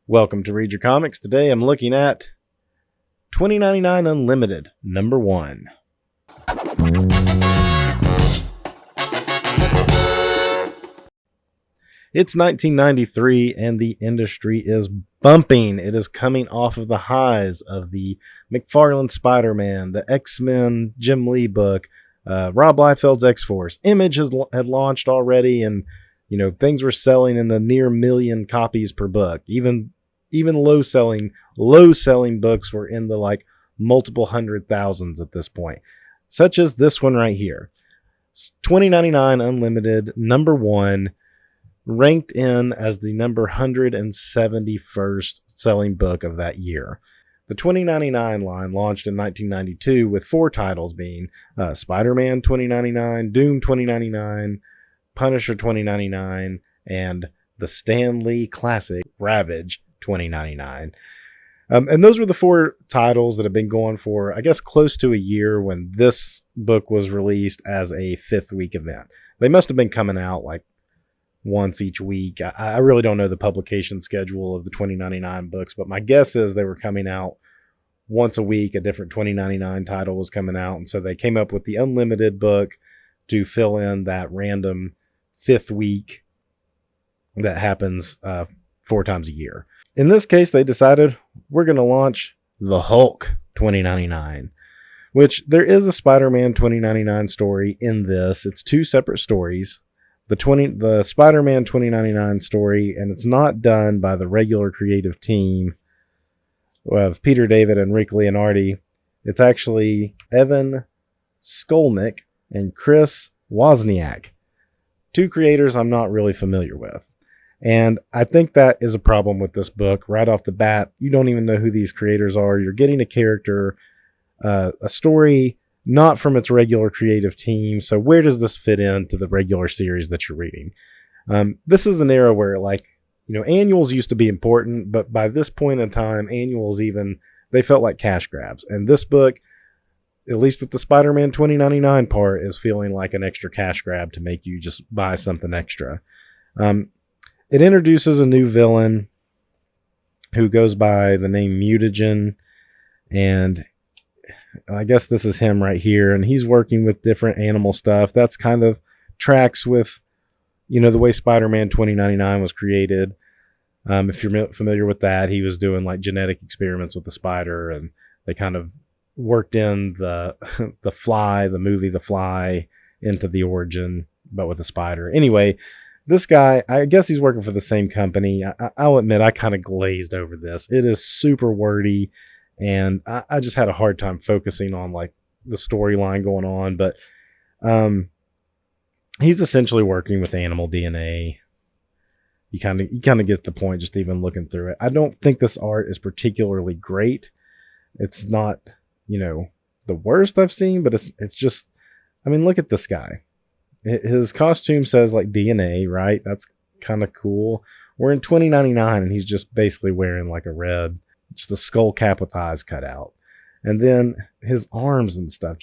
Welcome to Read Your Comics. Today I'm looking at 2099 Unlimited, number 1. It's 1993 and the industry is bumping. It is coming off of the highs of the McFarlane Spider-Man, the X-Men Jim Lee book, Rob Liefeld's X-Force. Image had launched already, and things were selling in the near million copies per book. Even low selling books were in the multiple hundred thousands at this point, such as this one right here. 2099 Unlimited, number 1, ranked in as the number 171st selling book of that year. The 2099 line launched in 1992 with 4 titles being Spider-Man 2099, Doom 2099, Punisher 2099, and the Stan Lee classic Ravage 2099. And those were the 4 titles that have been going for, I guess, close to a year when this book was released as a 5th week event. They must have been coming out once each week. I really don't know the publication schedule of the 2099 books, but my guess is they were coming out once a week. A different 2099 title was coming out, and so they came up with the Unlimited book to fill in that random 5th week that happens 4 times a year. In this case, they decided we're going to launch the Hulk 2099, which there is a Spider-Man 2099 story in this. It's 2 separate stories. The Spider-Man 2099 story, and it's not done by the regular creative team of Peter David and Rick Leonardi. It's actually Evan Skolnick and Chris Wozniak, 2 creators I'm not really familiar with. And I think that is a problem with this book. Right off the bat, you don't even know who these creators are. You're getting a character, a story not from its regular creative team. So where does this fit into the regular series that you're reading? This is an era where annuals used to be important, but by this point in time, annuals they felt like cash grabs. And this book, at least with the Spider-Man 2099 part, is feeling like an extra cash grab to make you just buy something extra. It introduces a new villain who goes by the name Mutagen, and I guess this is him right here, and he's working with different animal stuff. That's kind of tracks with, the way Spider-Man 2099 was created. If you're familiar with that, he was doing genetic experiments with the spider, and they kind of worked in the Fly, the movie The Fly, into the origin, but with a spider. Anyway, this guy, I guess he's working for the same company. I'll admit I kind of glazed over this. It is super wordy, and I just had a hard time focusing on the storyline going on. But he's essentially working with animal DNA. You kind of get the point just even looking through it. I don't think this art is particularly great. It's not, the worst I've seen, but it's just, look at this guy. His costume says DNA, right? That's kind of cool. We're in 2099 and he's just basically wearing a red, just a skull cap with eyes cut out. And then his arms and stuff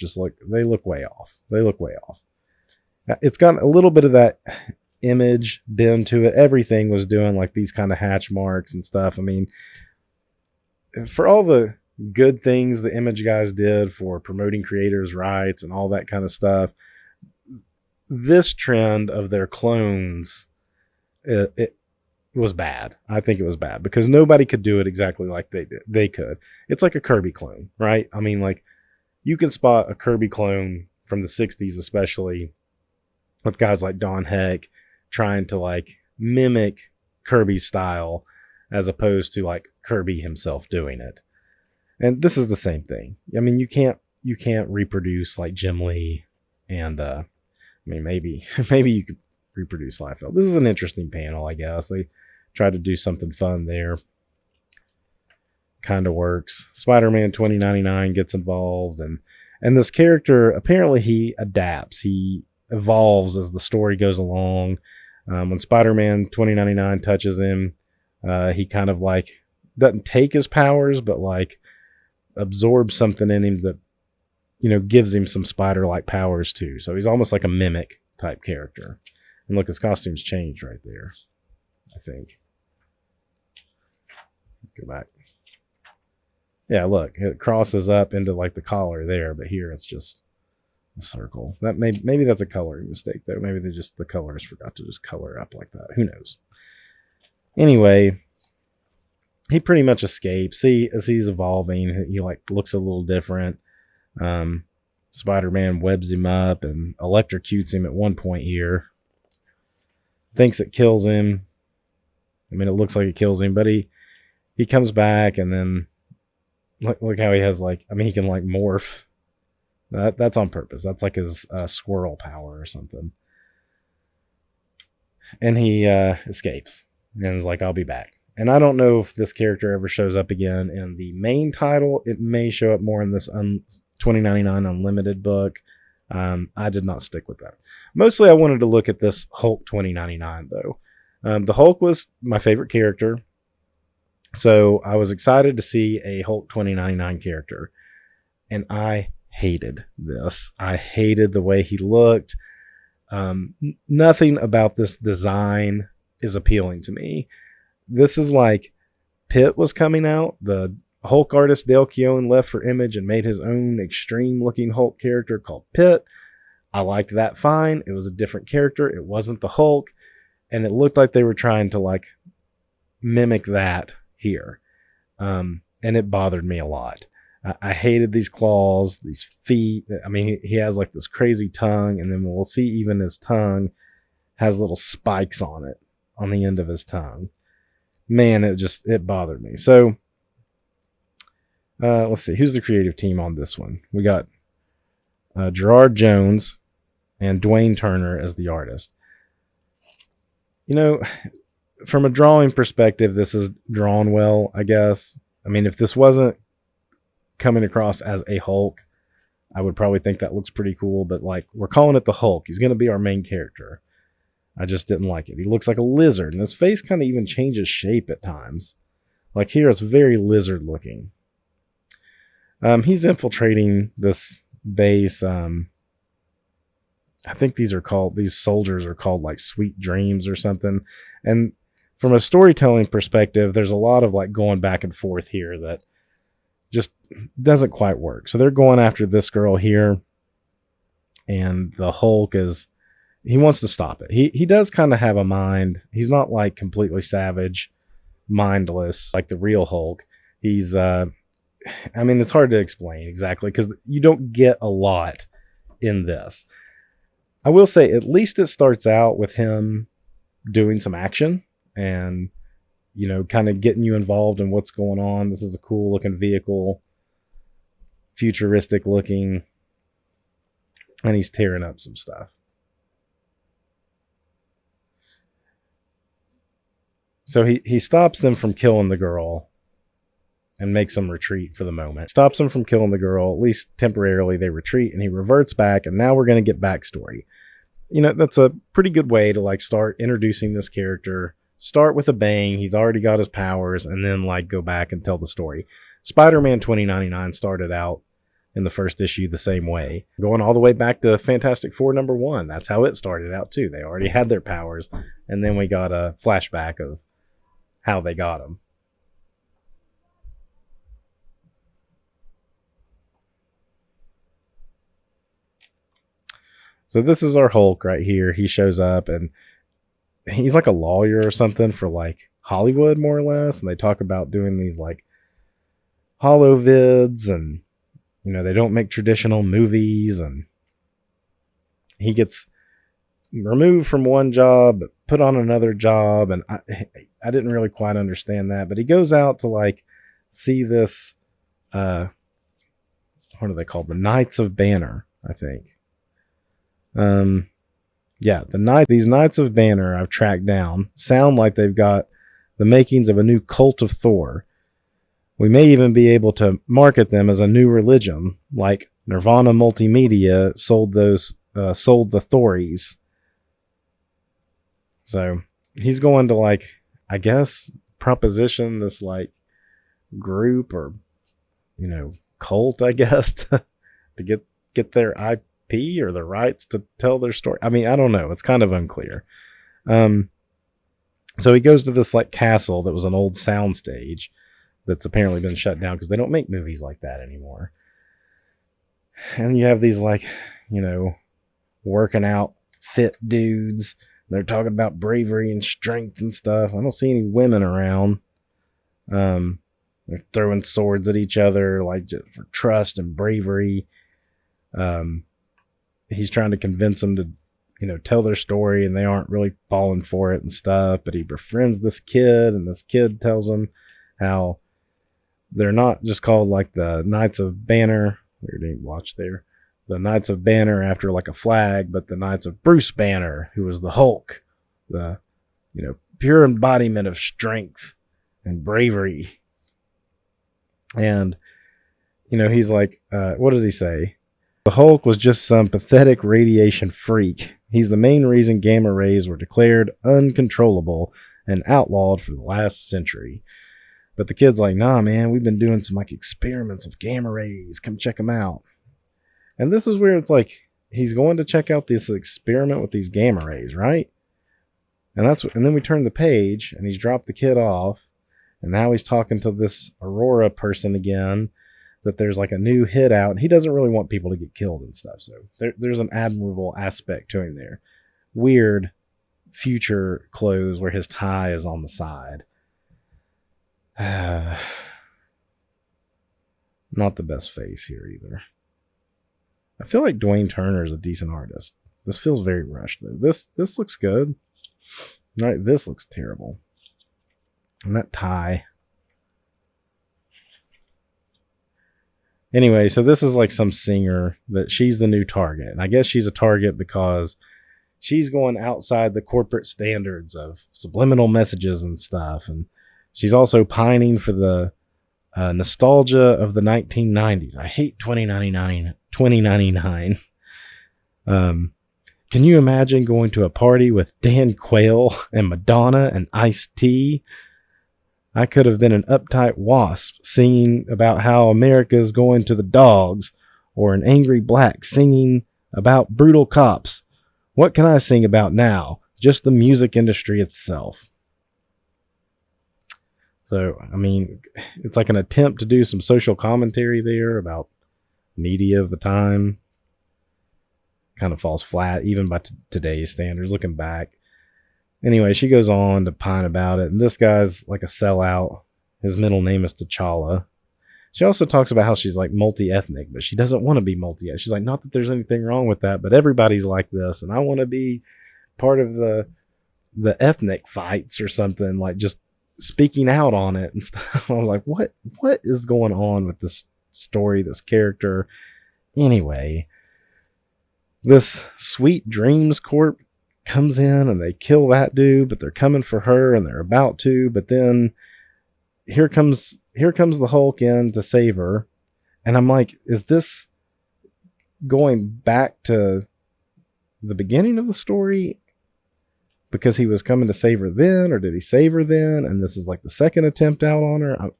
they look way off. It's got a little bit of that Image bend to it. Everything was doing these kind of hatch marks and stuff. For all the good things the Image guys did for promoting creators' rights and all that kind of stuff, this trend of their clones, it was bad. I think it was bad because nobody could do it exactly like they did. They could. It's like a Kirby clone, right? You can spot a Kirby clone from the 60s, especially with guys like Don Heck trying to mimic Kirby's style as opposed to Kirby himself doing it. And this is the same thing. You can't reproduce Jim Lee and maybe you could reproduce Liefeld. This is an interesting panel, I guess. They tried to do something fun there. Kind of works. Spider-Man 2099 gets involved, and this character, apparently he adapts. He evolves as the story goes along. When Spider-Man 2099 touches him, he kind of doesn't take his powers, but absorbs something in him that gives him some spider-like powers too. So he's almost like a mimic type character. And look, his costume's changed right there, I think. Go back. Yeah, look, it crosses up into like the collar there, but here it's just a circle. That maybe that's a coloring mistake though. Maybe the colors forgot to just color up like that. Who knows? Anyway, he pretty much escapes. See, as he's evolving, he like looks a little different. Spider-Man webs him up and electrocutes him at one point here. Thinks it kills him. I mean, it looks like it kills him, but he comes back, and then look how he has like, I mean, he can like morph. That's on purpose. That's like his squirrel power or something. And he escapes and is like, I'll be back. And I don't know if this character ever shows up again in the main title. It may show up more in this 2099 Unlimited book. I did not stick with that. Mostly I wanted to look at this Hulk 2099 though. The Hulk was my favorite character. So I was excited to see a Hulk 2099 character. And I hated this. I hated the way he looked. Nothing about this design is appealing to me. This is like Pitt was coming out. The Hulk artist Dale Keown left for Image and made his own extreme looking Hulk character called Pitt. I liked that fine. It was a different character. It wasn't the Hulk. And it looked like they were trying to like mimic that here. And it bothered me a lot. I hated these claws, these feet. I mean, he has like this crazy tongue, and then we'll see even his tongue has little spikes on it, on the end of his tongue. Man, it bothered me. So, let's see. Who's the creative team on this one? We got Gerard Jones and Dwayne Turner as the artist. You know, from a drawing perspective, this is drawn well, I guess. I mean, if this wasn't coming across as a Hulk, I would probably think that looks pretty cool, but like, we're calling it the Hulk. He's going to be our main character. I just didn't like it. He looks like a lizard, and his face kind of even changes shape at times. Like here, it's very lizard looking. He's infiltrating this base. I think these soldiers are called like Sweet Dreams or something. And from a storytelling perspective, there's a lot of like going back and forth here that just doesn't quite work. So they're going after this girl here, and the Hulk he wants to stop it. He does kind of have a mind. He's not like completely savage, mindless like the real Hulk. He's I mean, it's hard to explain exactly because you don't get a lot in this. I will say at least it starts out with him doing some action and, you know, kind of getting you involved in what's going on. This is a cool looking vehicle, futuristic looking, and he's tearing up some stuff. So he stops them from killing the girl and makes them retreat for the moment. Stops them from killing the girl, at least temporarily. They retreat, and he reverts back, and now we're going to get backstory. You know, that's a pretty good way to like start introducing this character. Start with a bang. He's already got his powers, and then like go back and tell the story. Spider-Man 2099 started out in the first issue the same way, going all the way back to Fantastic Four #1. That's how it started out too. They already had their powers, and then we got a flashback of how they got them. So this is our Hulk right here. He shows up, and he's like a lawyer or something for like Hollywood, more or less. And they talk about doing these like holovids, and you know, they don't make traditional movies, and he gets removed from one job, but put on another job. And I didn't really quite understand that, but he goes out to like see this, what are they called? The Knights of Banner, I think. Yeah, these Knights of Banner I've tracked down sound like they've got the makings of a new cult of Thor. We may even be able to market them as a new religion, like Nirvana Multimedia sold the Thories. So he's going to like, I guess, proposition this like group or, you know, cult, I guess, to get their IP or the rights to tell their story. I mean, I don't know. It's kind of unclear. So he goes to this like castle that was an old soundstage. that's apparently been shut down because they don't make movies like that anymore. And you have these, like, working out fit dudes. They're talking about bravery and strength and stuff. I don't see any women around. They're throwing swords at each other, like, just for trust and bravery. He's trying to convince them to, tell their story, and they aren't really falling for it and stuff. But he befriends this kid, and this kid tells him how they're not just called like the Knights of Banner. Weird name watch there. The Knights of Banner after like a flag, but the Knights of Bruce Banner, who was the Hulk, the pure embodiment of strength and bravery. And he's like, what did he say? The Hulk was just some pathetic radiation freak. He's the main reason gamma rays were declared uncontrollable and outlawed for the last century. But the kid's like, nah, man, we've been doing some like experiments with gamma rays. Come check them out. And this is where it's like, he's going to check out this experiment with these gamma rays, right? And then we turn the page, and he's dropped the kid off, and now he's talking to this Aurora person again, that there's like a new hit out. He doesn't really want people to get killed and stuff. So there's an admirable aspect to him there. Weird future clothes where his tie is on the side. Not the best face here either. I feel like Dwayne Turner is a decent artist. This feels very rushed though. This looks good. Right, this looks terrible. And that tie. Anyway, so this is like some singer that she's the new target. And I guess she's a target because she's going outside the corporate standards of subliminal messages and stuff. And she's also pining for the nostalgia of the 1990s. I hate 2099. Can you imagine going to a party with Dan Quayle and Madonna and Ice-T? I could have been an uptight wasp singing about how America is going to the dogs, or an angry black singing about brutal cops. What can I sing about now? Just the music industry itself. So, I mean, it's like an attempt to do some social commentary there about media of the time. Kind of falls flat, even by today's standards, looking back. Anyway, she goes on to pine about it, and this guy's like a sellout. His middle name is T'Challa. She also talks about how she's like multi-ethnic, but she doesn't want to be multi-ethnic. She's like, not that there's anything wrong with that, but everybody's like this, and I want to be part of the ethnic fights or something, like just speaking out on it and stuff. I was like, what is going on with this story, this character? Anyway, this Sweet Dreams Corp comes in and they kill that dude, but they're coming for her and they're about to, but then here comes the Hulk in to save her. And I'm like, is this going back to the beginning of the story because he was coming to save her then, or did he save her then and this is like the second attempt out on her?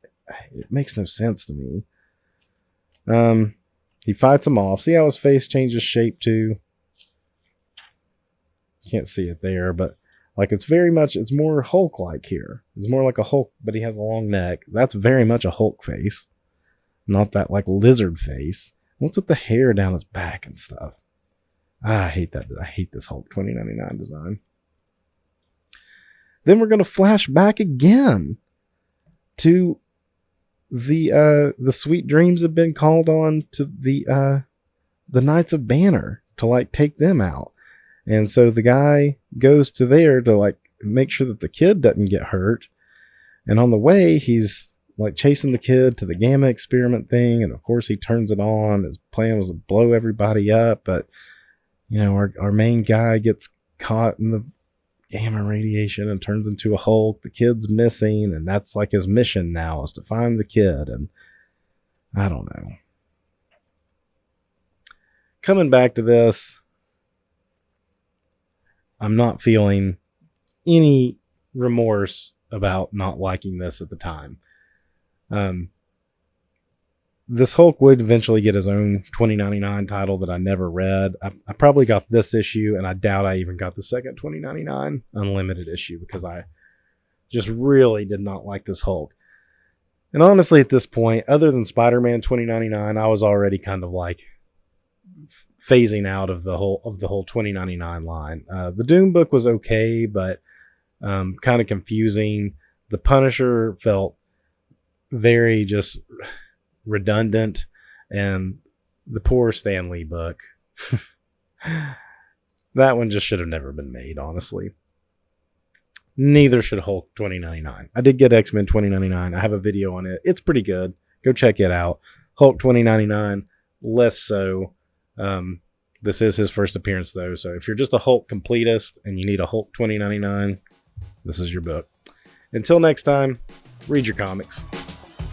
It makes no sense to me. He fights him off. See how his face changes shape too? Can't see it there, but like it's more Hulk-like here. It's more like a Hulk, but he has a long neck. That's very much a Hulk face, not that like lizard face. What's with the hair down his back and stuff? I hate that. I hate this Hulk 2099 design. Then we're going to flash back again to the Sweet Dreams have been called on to the Knights of Banner to like take them out. And so the guy goes to there to like make sure that the kid doesn't get hurt. And on the way, he's like chasing the kid to the gamma experiment thing. And of course he turns it on. His plan was to blow everybody up. But, our main guy gets caught in the gamma radiation and turns into a Hulk. The kid's missing. And that's like his mission now, is to find the kid. And I don't know. Coming back to this, I'm not feeling any remorse about not liking this at the time. This Hulk would eventually get his own 2099 title that I never read. I probably got this issue, and I doubt I even got the second 2099 Unlimited issue because I just really did not like this Hulk. And honestly, at this point, other than Spider-Man 2099, I was already kind of like phasing out of the whole 2099 line. The Doom book was okay, but kind of confusing. The Punisher felt very just redundant, and the poor Stan Lee book, that one just should have never been made, honestly. Neither should Hulk 2099. I did get X-Men 2099. I have a video on it. It's pretty good. Go check it out. Hulk 2099, less so. This is his first appearance, though, so if you're just a Hulk completist and you need a Hulk 2099, this is your book. Until next time, read your comics.